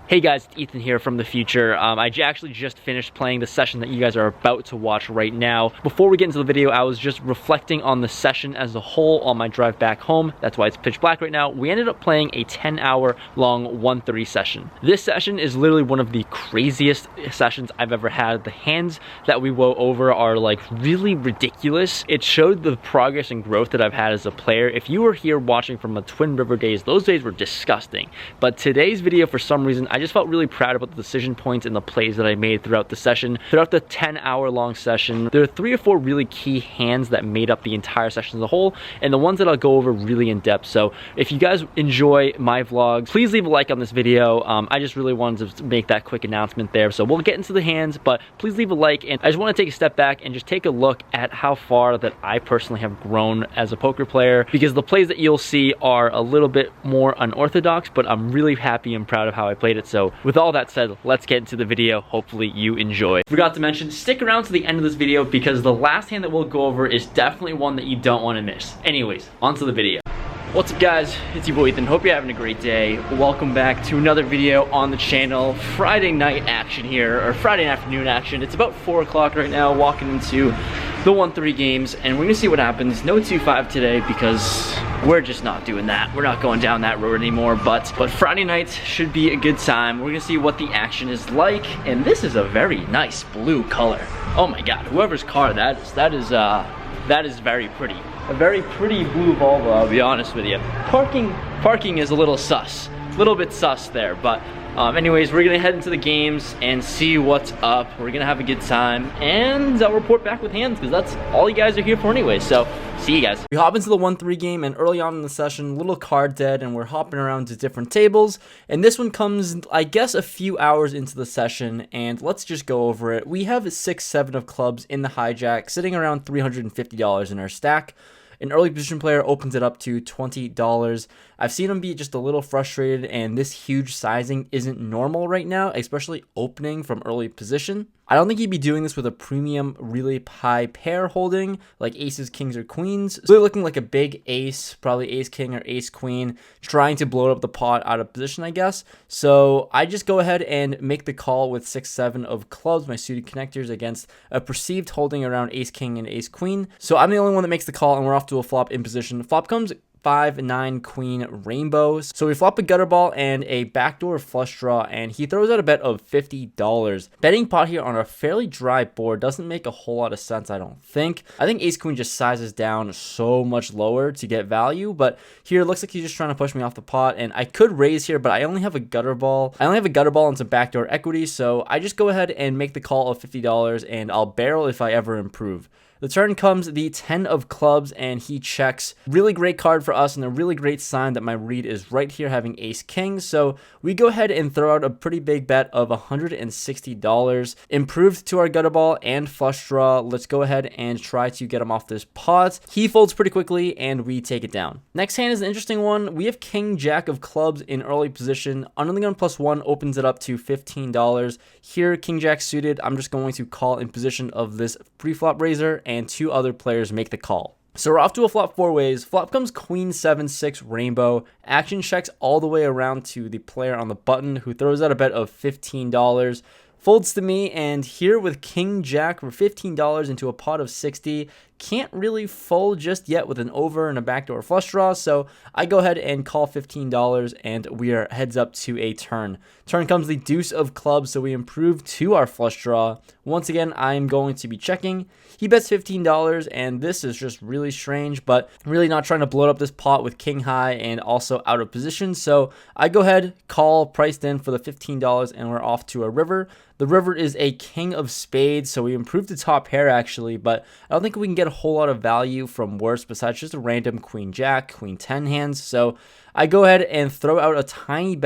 Hey guys, it's Ethan here from the future. I actually just finished playing the session that you guys are about to watch right now. Before we get into the video, I was just reflecting on the session as a whole on my drive back home. That's why it's pitch black right now. We ended up playing a 10-hour long 130 session. This session is literally one of the craziest sessions I've ever had. The hands that we went over are like really ridiculous. It showed the progress and growth that I've had as a player. If you were here watching from the Twin River days, those days were disgusting. But today's video, for some reason, I just felt really proud about the decision points and the plays that I made throughout the session. Throughout the 10-hour long session, there are 3 or 4 really key hands that made up the entire session as a whole, and the ones that I'll go over really in depth. So if you guys enjoy my vlogs, please leave a like on this video. I just really wanted to make that quick announcement there. So we'll get into the hands, but please leave a like, and I just want to take a step back and just take a look at how far that I personally have grown as a poker player, because the plays that you'll see are a little bit more unorthodox, but I'm really happy and proud of how I played it. So with all that said, let's get into the video. Hopefully you enjoy. Forgot to mention, stick around to the end of this video because the last hand that we'll go over is definitely one that you don't want to miss. Anyways, onto the video. What's up guys, it's your boy Ethan. Hope you're having a great day. Welcome back to another video on the channel. Friday night action here, or Friday afternoon action. It's about 4 o'clock right now, walking into the 1-3 games, and we're gonna see what happens. No 2-5 today because we're just not doing that. We're not going down that road anymore, but Friday nights should be a good time. We're gonna see what the action is like, and this is a very nice blue color. Oh my god, whoever's car that is very pretty. A very pretty blue Volvo, I'll be honest with you. Parking is a little sus. A little bit sus there, but anyways, we're gonna head into the games and see what's up. We're gonna have a good time, and I'll report back with hands because that's all you guys are here for anyway. So see you guys. We hop into the 1-3 game, and early on in the session, little card dead, and we're hopping around to different tables. And this one comes, I guess, a few hours into the session, and let's just go over it. We have 6-7 of clubs in the hijack, sitting around $350 in our stack. An early position player opens it up to $20. I've seen him be just a little frustrated, and this huge sizing isn't normal right now, especially opening from early position. I don't think he'd be doing this with a premium, really high pair holding, like aces, kings, or queens. It's really looking like a big ace, probably ace, king, or ace, queen, trying to blow up the pot out of position, I guess. So I just go ahead and make the call with 6-7 of clubs, my suited connectors, against a perceived holding around ace, king, and ace, queen. So I'm the only one that makes the call, and we're off to a flop in position. Flop comes 5-9 queen rainbows. So we flop a gutter ball and a backdoor flush draw, and he throws out a bet of $50. Betting pot here on a fairly dry board doesn't make a whole lot of sense, I don't think. I think ace queen just sizes down so much lower to get value, but here it looks like he's just trying to push me off the pot, and I could raise here, but I only have a gutter ball. I only have a gutter ball and some backdoor equity, so I just go ahead and make the call of $50, and I'll barrel if I ever improve. The turn comes the 10 of clubs, and he checks. Really great card for us, and a really great sign that my read is right here, having ace king. So we go ahead and throw out a pretty big bet of $160. Improved to our gutter ball and flush draw. Let's go ahead and try to get him off this pot. He folds pretty quickly, and we take it down. Next hand is an interesting one. We have king jack of clubs in early position. Under the gun +1 opens it up to $15. Here, king jack suited. I'm just going to call in position of this pre-flop raiser, and 2 other players make the call. So we're off to a flop 4 ways. Flop comes queen 7-6 rainbow. Action checks all the way around to the player on the button, who throws out a bet of $15. Folds to me, and here with king jack for $15 into a pot of 60. Can't really fold just yet with an over and a backdoor flush draw, so I go ahead and call $15, and we are heads up to a turn. Turn comes the deuce of clubs, so we improve to our flush draw. Once again, I am going to be checking. He bets $15, and this is just really strange, but really not trying to blow up this pot with king high and also out of position, so I go ahead, call, priced in for the $15, and we're off to a river. The river is a king of spades, so we improved the top pair actually, but I don't think we can get a whole lot of value from worse besides just a random queen jack, queen 10 hands. So I go ahead and throw out a tiny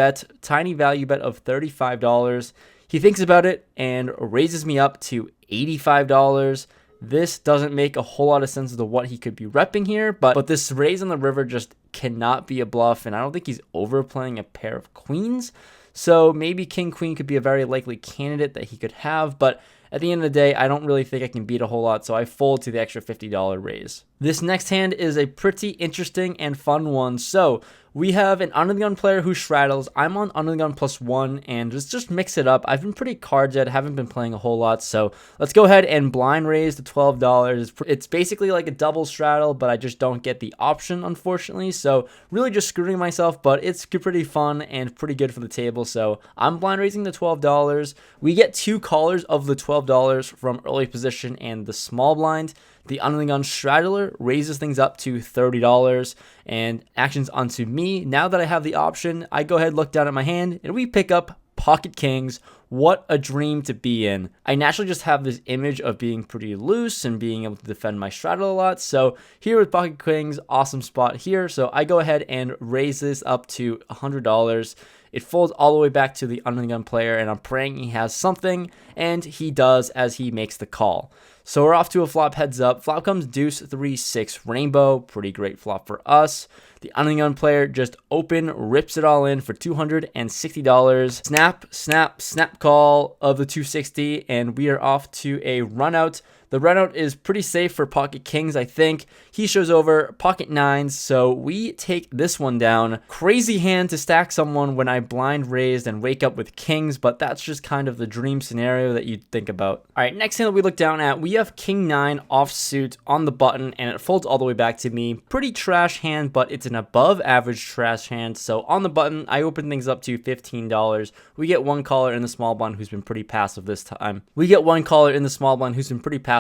value bet of $35. He thinks about it and raises me up to $85. This doesn't make a whole lot of sense as to what he could be repping here, but this raise on the river just cannot be a bluff, and I don't think he's overplaying a pair of queens. So maybe king queen could be a very likely candidate that he could have, but at the end of the day, I don't really think I can beat a whole lot, so I fold to the extra $50 raise. This next hand is a pretty interesting and fun one. So we have an under the gun player who straddles. I'm on under the gun +1, and just mix it up. I've been pretty card dead, haven't been playing a whole lot, so let's go ahead and blind raise to $12. It's basically like a double straddle, but I just don't get the option, unfortunately, so really just screwing myself, but it's pretty fun and pretty good for the table, so I'm blind raising the $12. We get 2 callers of the $12 from early position and the small blind. The under the gun straddler raises things up to $30 and actions onto me. Now that I have the option, I go ahead, look down at my hand, and we pick up pocket kings. What a dream to be in. I naturally just have this image of being pretty loose and being able to defend my straddle a lot. So here with pocket kings, awesome spot here. So I go ahead and raise this up to $100. It folds all the way back to the under the gun player, and I'm praying he has something, and he does as he makes the call. So we're off to a flop heads up. Flop comes deuce, 3, 6, rainbow. Pretty great flop for us. The under the gun player just open, rips it all in for $260. Snap, snap, snap call of the 260, and we are off to a run out. The run out is pretty safe for pocket kings, I think. He shows over pocket nines, so we take this one down. Crazy hand to stack someone when I blind raised and wake up with kings, but that's just kind of the dream scenario that you'd think about. All right, next hand that we look down at, we have king 9 offsuit on the button, and it folds all the way back to me. Pretty trash hand, but it's an above average trash hand, so on the button, I open things up to $15. We get 1 caller in the small blind who's been pretty passive this time.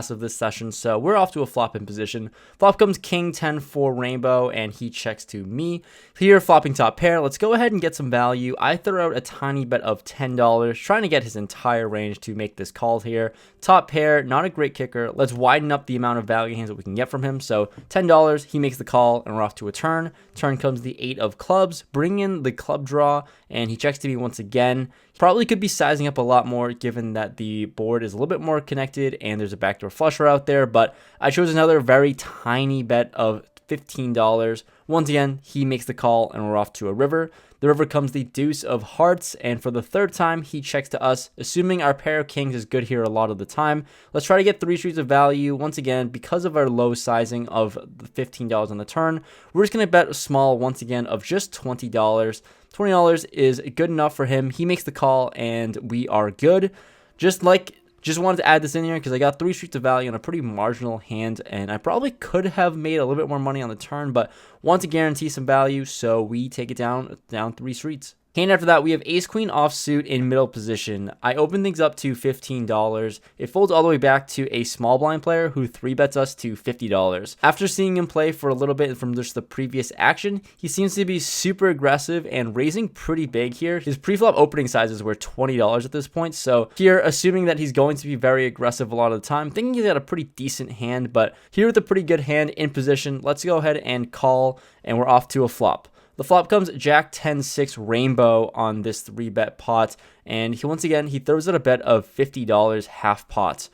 This session, so we're off to a flop in position. Flop comes king 10 for rainbow, and he checks to me. Here, flopping top pair. Let's go ahead and get some value. I throw out a tiny bet of $10, trying to get his entire range to make this call here. Top pair, not a great kicker. Let's widen up the amount of value hands that we can get from him. So $10, he makes the call, and we're off to a turn. Turn comes the 8 of clubs, bring in the club draw, and he checks to me once again. Probably could be sizing up a lot more given that the board is a little bit more connected and there's a backdoor flusher out there, but I chose another very tiny bet of $15. Once again, he makes the call and we're off to a river. The river comes the deuce of hearts, and for the 3rd time, he checks to us, assuming our pair of kings is good here a lot of the time. Let's try to get 3 streets of value. Once again, because of our low sizing of the $15 on the turn, we're just going to bet small once again of just $20. $20 is good enough for him. He makes the call, and we are good. Just wanted to add this in here because I got 3 streets of value on a pretty marginal hand, and I probably could have made a little bit more money on the turn, but want to guarantee some value, so we take it down 3 streets. Hand after that, we have ace queen offsuit in middle position. I open things up to $15. It folds all the way back to a small blind player who 3-bets us to $50. After seeing him play for a little bit from just the previous action, he seems to be super aggressive and raising pretty big here. His pre-flop opening sizes were $20 at this point, so here, assuming that he's going to be very aggressive a lot of the time, thinking he's got a pretty decent hand, but here with a pretty good hand in position, let's go ahead and call, and we're off to a flop. The flop comes Jack 10-6 rainbow on this 3-bet pot, and once again, he throws out a bet of $50 half pot.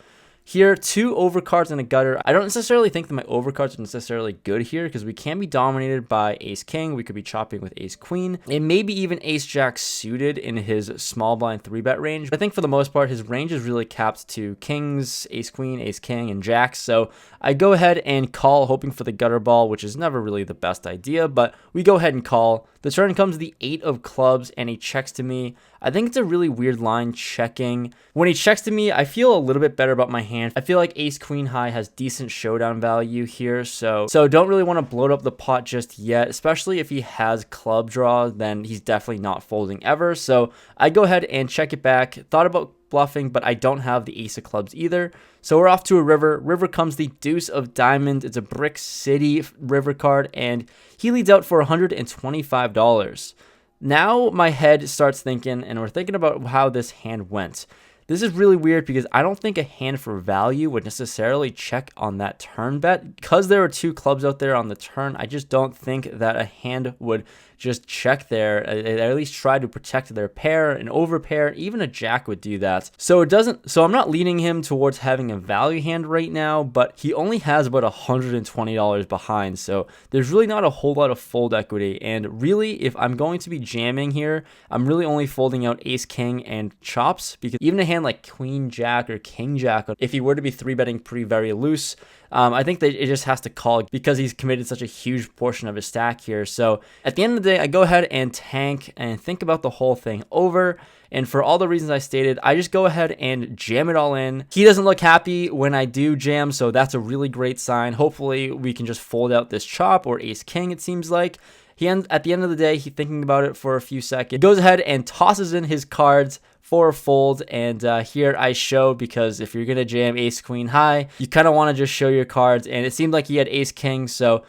Here, 2 overcards and a gutter. I don't necessarily think that my overcards are necessarily good here because we can be dominated by ace-king. We could be chopping with ace-queen, and maybe even ace-jack suited in his small blind 3-bet range. I think for the most part, his range is really capped to kings, ace-queen, ace-king, and jacks. So I go ahead and call, hoping for the gutter ball, which is never really the best idea, but we go ahead and call. The turn comes the 8 of clubs, and he checks to me. I think it's a really weird line checking. When he checks to me, I feel a little bit better about my hand. I feel like ace queen high has decent showdown value here, so don't really want to bloat up the pot just yet, especially if he has club draw, then he's definitely not folding ever. So I go ahead and check it back. Thought about bluffing, but I don't have the ace of clubs either. So we're off to a river. River comes the deuce of diamonds. It's a Brick City river card, and he leads out for $125. Now my head starts thinking, and we're thinking about how this hand went. This is really weird because I don't think a hand for value would necessarily check on that turn bet. Because there are 2 clubs out there on the turn, I just don't think that a hand would just check there, at least try to protect their pair, an overpair. Even a jack would do that. So I'm not leaning him towards having a value hand right now, but he only has about $120 behind, so there's really not a whole lot of fold equity. And really, if I'm going to be jamming here, I'm really only folding out ace king and chops, because even a hand like queen jack or king jack, if he were to be 3-betting very loose, I think that it just has to call because he's committed such a huge portion of his stack here. So at the end of the day, I go ahead and tank and think about the whole thing over. And for all the reasons I stated, I just go ahead and jam it all in. He doesn't look happy when I do jam, so that's a really great sign. Hopefully we can just fold out this chop or ace king, it seems like. At the end of the day, he's thinking about it for a few seconds. He goes ahead and tosses in his cards for a fold, and here I show, because if you're going to jam ace queen high, you kind of want to just show your cards, and it seemed like he had ace king, so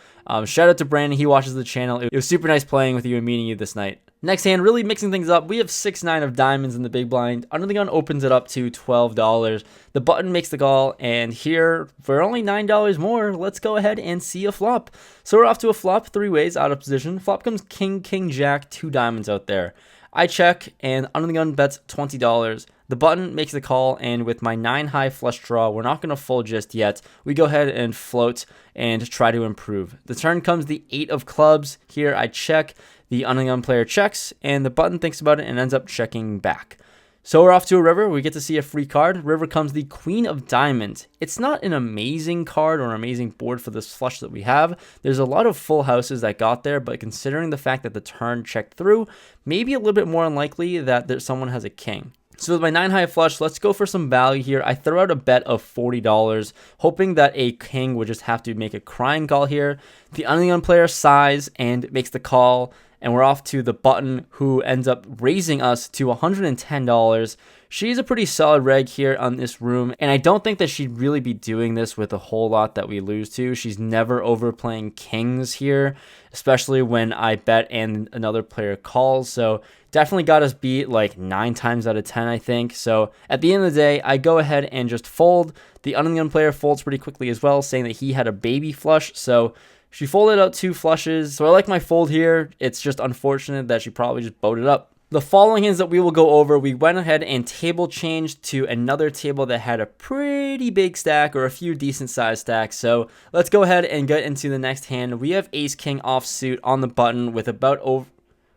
shout out to Brandon. He watches the channel. It was super nice playing with you and meeting you this night. Next hand, really mixing things up. We have 6-9 of diamonds in the big blind. Under the gun opens it up to $12. The button makes the call, and here, for only $9 more, let's go ahead and see a flop. So we're off to a flop 3 ways out of position. Flop comes king, king, jack, 2 diamonds out there. I check, and under the gun bets $20. The button makes the call, and with my 9 high flush draw, we're not going to fold just yet. We go ahead and float and try to improve. The turn comes the 8 of clubs. Here I check. The under the gun player checks, and the button thinks about it and ends up checking back. So we're off to a river. We get to see a free card. River comes the queen of diamonds. It's not an amazing card or an amazing board for this flush that we have. There's a lot of full houses that got there, but considering the fact that the turn checked through, maybe a little bit more unlikely that someone has a king. So with my 9 high flush, let's go for some value here. I throw out a bet of $40, hoping that a king would just have to make a crying call here. The under the gun player sighs and makes the call, and we're off to the button, who ends up raising us to $110. She's a pretty solid reg here on this room, and I don't think that she'd really be doing this with a whole lot that we lose to. She's never overplaying kings here, especially when I bet and another player calls, so definitely got us beat like 9 times out of 10, I think. So at the end of the day, I go ahead and just fold. The under the gun player folds pretty quickly as well, saying that he had a baby flush, so she folded out 2 flushes. So I like my fold here. It's just unfortunate that she probably just boated up. The following hands that we will go over, we went ahead and table changed to another table that had a pretty big stack, or a few decent sized stacks. So let's go ahead and get into the next hand. We have ace king offsuit on the button with a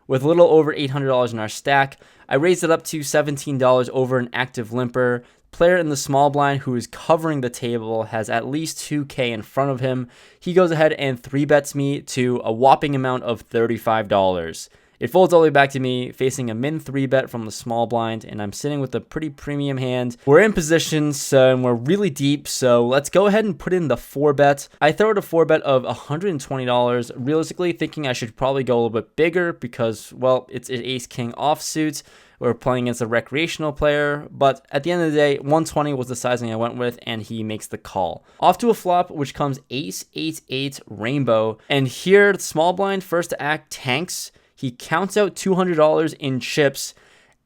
little over $800 in our stack. I raised it up to $17 over an active limper. Player in the small blind who is covering the table has at least 2K in front of him. He goes ahead and 3-bets me to a whopping amount of $35. It folds all the way back to me, facing a min 3-bet from the small blind, and I'm sitting with a pretty premium hand. We're in position, so and we're really deep, so let's go ahead and put in the 4-bet. I throw out a 4-bet of $120, realistically thinking I should probably go a little bit bigger because, well, it's an ace-king offsuit. We're playing against a recreational player, but at the end of the day, 120 was the sizing I went with, and he makes the call. Off to a flop, which comes ace, 8, rainbow, and here, the small blind first to act tanks. He counts out $200 in chips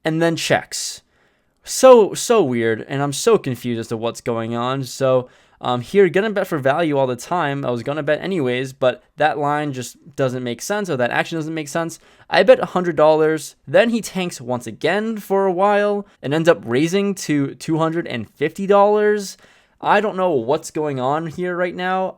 and then checks. So weird, and I'm so confused as to what's going on. So here, gonna bet for value all the time. I was gonna bet anyways, but that line just doesn't make sense, or that action doesn't make sense. I bet $100. Then he tanks once again for a while and ends up raising to $250. I don't know what's going on here right now.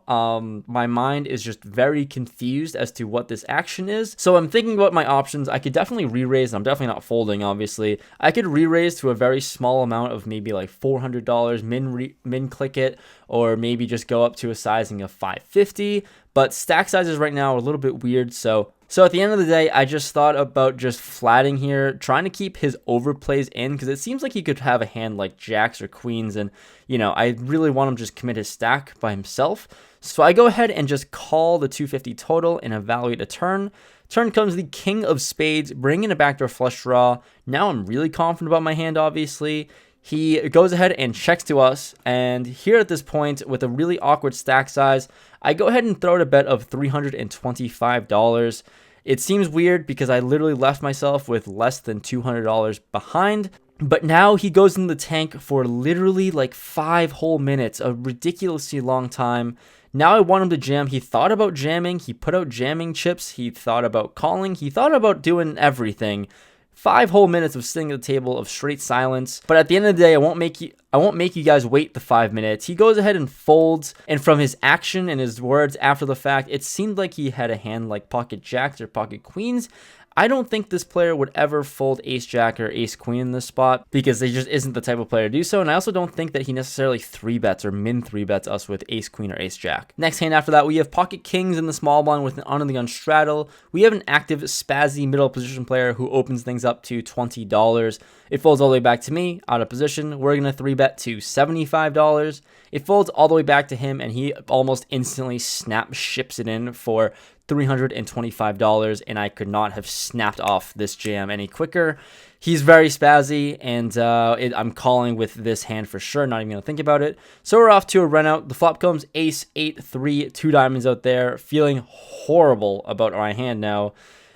My mind is just very confused as to what this action is. So I'm thinking about my options. I could definitely re-raise. I'm definitely not folding, obviously. I could re-raise to a very small amount of maybe like $400, min click it, or maybe just go up to a sizing of $550. But stack sizes right now are a little bit weird, so at the end of the day, I just thought about just flatting here, trying to keep his overplays in, because it seems like he could have a hand like jacks or queens, and, you know, I really want him to just commit his stack by himself. So I go ahead and just call the 250 total and evaluate a turn. Turn comes the king of spades, bringing a backdoor flush draw. Now I'm really confident about my hand, obviously. He goes ahead and checks to us, and here at this point, with a really awkward stack size, I go ahead and throw out a bet of $325. It seems weird because I literally left myself with less than $200 behind, but now he goes in the tank for literally like 5 whole minutes, a ridiculously long time. Now I want him to jam. He thought about jamming. He put out jamming chips. He thought about calling. He thought about doing everything. 5 whole minutes of sitting at the table of straight silence. But at the end of the day, I won't make you guys wait the 5 minutes. He goes ahead and folds, and from his action and his words after the fact, it seemed like he had a hand like pocket jacks or pocket queens. I don't think this player would ever fold ace jack or ace queen in this spot because he just isn't the type of player to do so. And I also don't think that he necessarily 3-bets or min 3-bets us with ace queen or ace jack. Next hand after that, we have pocket kings in the small blind with an under the gun straddle. We have an active spazzy middle position player who opens things up to $20. It folds all the way back to me, out of position. We're going to 3-bet to $75. It folds all the way back to him, and he almost instantly snap ships it in for $325, and I could not have snapped off this jam any quicker. He's very spazzy, and I'm calling with this hand for sure, not even going to think about it. So we're off to a run out. The flop comes ace, 8, 3, 2 diamonds out there, feeling horrible about my hand now.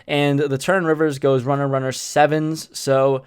And the turn rivers goes runner, runner, 7s, so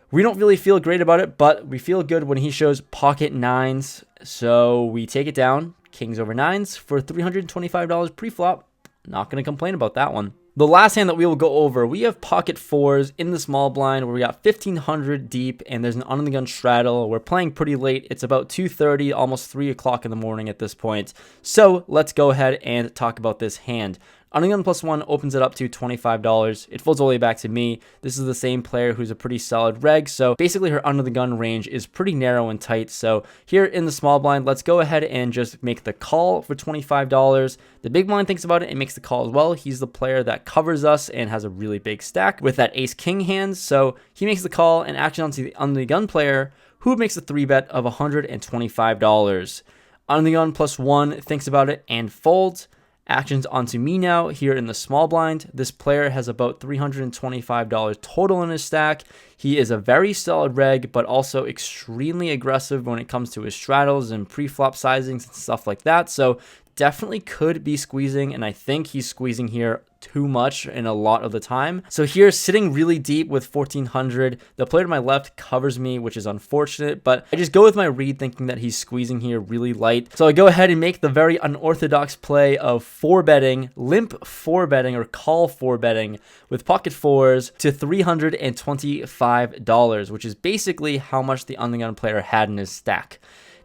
we don't really feel great about it, but we feel good when he shows pocket 9s, so we take it down, kings over 9s for $325 pre-flop. Not going to complain about that one. The last hand that we will go over, we have pocket 4s in the small blind where we got 1,500 deep and there's an under the gun straddle. We're playing pretty late. It's about 2:30, almost 3 o'clock in the morning at this point. So let's go ahead and talk about this hand. Under the gun +1 opens it up to $25. It folds all the way back to me. This is the same player who's a pretty solid reg. So basically her under the gun range is pretty narrow and tight. So here in the small blind, let's go ahead and just make the call for $25. The big blind thinks about it and makes the call as well. He's the player that covers us and has a really big stack with that ace king hand. So he makes the call and action onto the under the gun player who makes a 3-bet of $125. Under the gun +1 thinks about it and folds. Actions onto me now here in the small blind. This player has about $325 total in his stack. He is a very solid reg, but also extremely aggressive when it comes to his straddles and pre-flop sizings and stuff like that. So definitely could be squeezing, and I think he's squeezing here too much in a lot of the time. So here, sitting really deep with 1,400, the player to my left covers me, which is unfortunate, but I just go with my read thinking that he's squeezing here really light. So I go ahead and make the very unorthodox play of 4-betting, limp 4-betting or call 4-betting with pocket 4s to $325, which is basically how much the under the gun player had in his stack.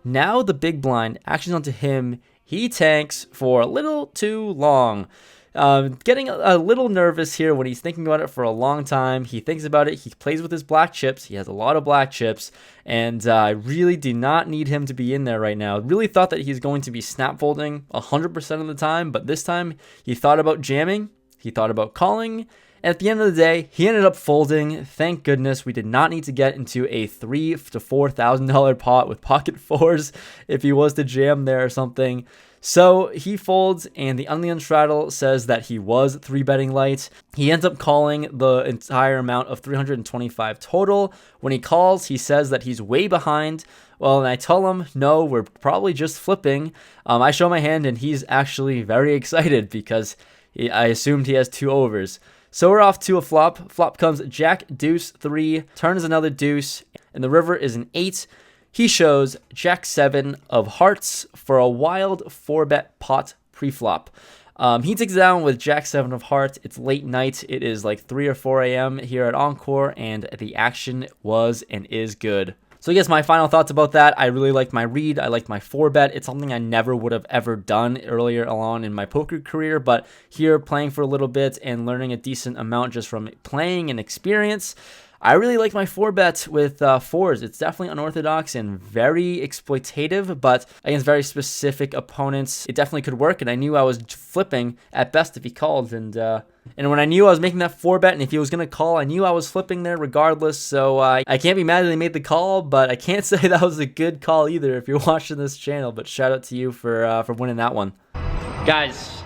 Now the big blind actions onto him. He tanks for a little too long. Getting a little nervous here when he's thinking about it for a long time. He thinks about it. He plays with his black chips. He has a lot of black chips. And I really do not need him to be in there right now. Really thought that he's going to be snap folding 100% of the time. But this time he thought about jamming. He thought about calling. At the end of the day, he ended up folding. Thank goodness we did not need to get into a $3,000 to $4,000 pot with pocket 4s if he was to jam there or something. So he folds, and the under the gun straddle says that he was 3-betting light. He ends up calling the entire amount of $325 total. When he calls, he says that he's way behind. Well, and I tell him, no, we're probably just flipping. I show my hand, and he's actually very excited because I assumed he has 2 overs. So we're off to a flop. Flop comes jack, deuce, 3, turn is another deuce, and the river is an 8. He shows jack 7 of hearts for a wild 4-bet pot pre-flop. He takes it down with jack 7 of hearts. It's late night. It is like 3 or 4 a.m. here at Encore, and the action was and is good. So I guess my final thoughts about that, I really liked my read. I liked my 4-bet. It's something I never would have ever done earlier on in my poker career, but here playing for a little bit and learning a decent amount just from playing and experience, I really like my 4-bet with 4s. It's definitely unorthodox and very exploitative, but against very specific opponents, it definitely could work, and I knew I was flipping at best if he called, and when I knew I was making that 4-bet, and if he was going to call, I knew I was flipping there regardless, so I can't be mad that he made the call, but I can't say that was a good call either if you're watching this channel, but shout out to you for winning that one. Guys,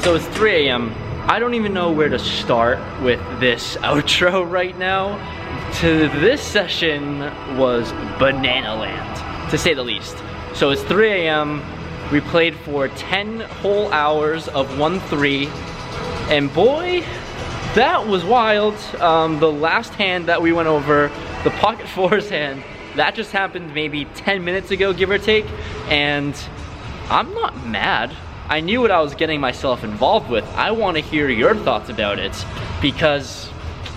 so it's 3 a.m. I don't even know where to start with this outro right now. This session was banana land, to say the least. So it's 3 a.m. We played for 10 whole hours of 1-3. And boy, that was wild. The last hand that we went over, the pocket 4s hand, that just happened maybe 10 minutes ago, give or take. And I'm not mad. I knew what I was getting myself involved with. I want to hear your thoughts about it, because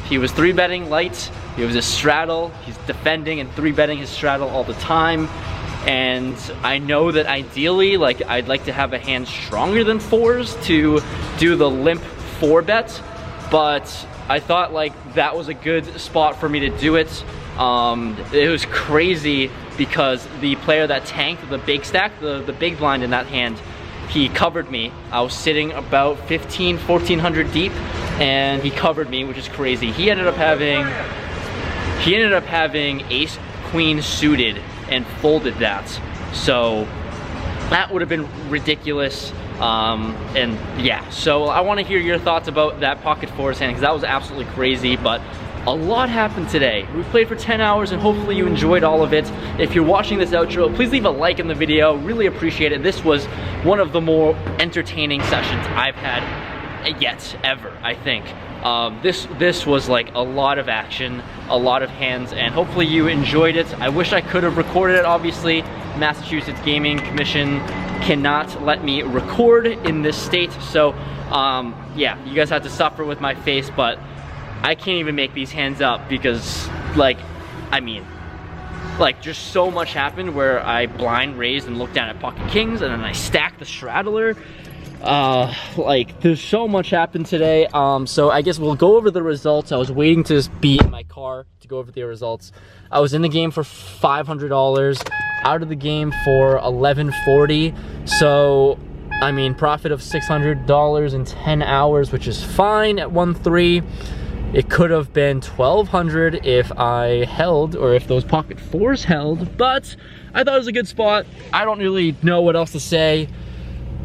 he was 3-betting light, it was a straddle, he's defending and 3-betting his straddle all the time, and I know that ideally, like, I'd like to have a hand stronger than 4s to do the limp 4-bet, but I thought like that was a good spot for me to do it. It was crazy because the player that tanked the big stack, the big blind in that hand, he covered me. I was sitting about 1400 deep and he covered me, which is crazy. He ended up having ace queen suited and folded that. So that would have been ridiculous. And yeah, so I want to hear your thoughts about that pocket 4s hand, because that was absolutely crazy. But a lot happened today. We played for 10 hours and hopefully you enjoyed all of it. If you're watching this outro, please leave a like in the video. Really appreciate it. This was one of the more entertaining sessions I've had yet ever, I think. This was like a lot of action, a lot of hands, and hopefully you enjoyed it. I wish I could have recorded it. Obviously, Massachusetts Gaming Commission cannot let me record in this state, so yeah, you guys have to suffer with my face, but I can't even make these hands up because, like, I mean, like, just so much happened where I blind raised and looked down at pocket kings, and then I stacked the straddler. Like, there's so much happened today. So I guess we'll go over the results. I was waiting to be in my car to go over the results. I was in the game for $500, out of the game for $1140. So, I mean, profit of $600 in 10 hours, which is fine at 1-3. It could have been $1,200 if I held, or if those pocket 4s held, but I thought it was a good spot. I don't really know what else to say.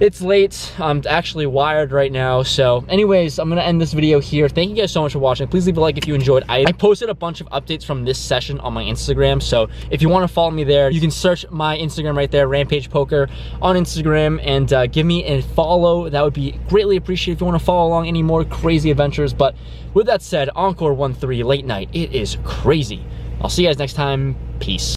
It's late. I'm actually wired right now. So anyways, I'm gonna end this video here. Thank you guys so much for watching. Please leave a like if you enjoyed. I posted a bunch of updates from this session on my Instagram. So if you want to follow me there, you can search my Instagram right there, Rampage Poker on Instagram, and give me a follow. That would be greatly appreciated if you want to follow along any more crazy adventures. But with that said, Encore 1-3 late night. It is crazy. I'll see you guys next time. Peace.